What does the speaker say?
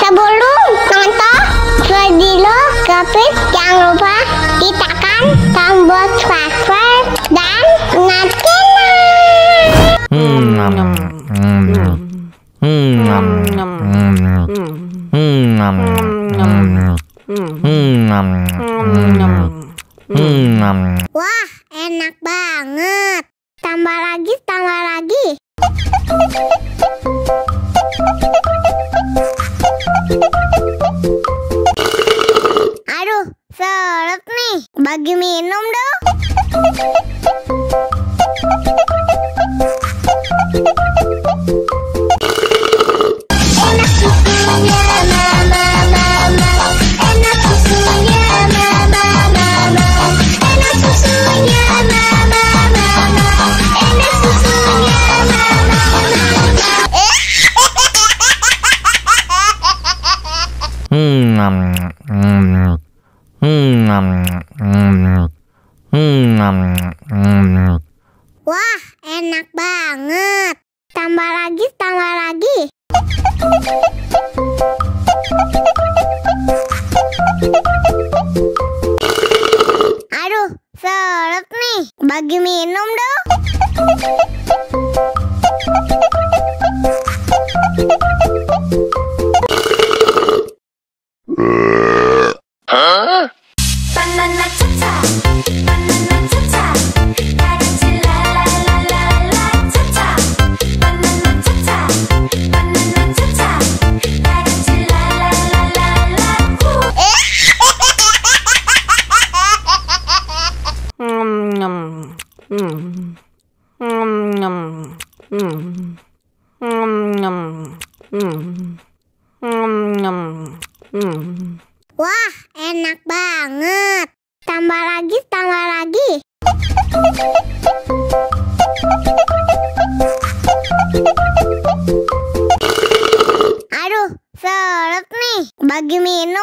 Sebelum nonton video Gapit, jangan lupa tekan tombol subscribe dan nyalakan. Wah, enak banget. Tambah lagi, tambah lagi. Aduh, seret nih. Bagi minum dong. Enak susunya mama, mama. Enak susunya mama, mama. Enak susunya mama, mama. Enak susunya mama, Wah, enak banget. Tambah lagi, tambah lagi. Aduh, seret nih. Bagi minum dong. Banana cha-cha, banana cha-cha, gadis la la la la la cha-cha. Banana cha-cha, banana cha-cha, gadis la la la la la. Wah, enak banget. Tambah lagi, tambah lagi. Aduh, seret nih. Bagi minum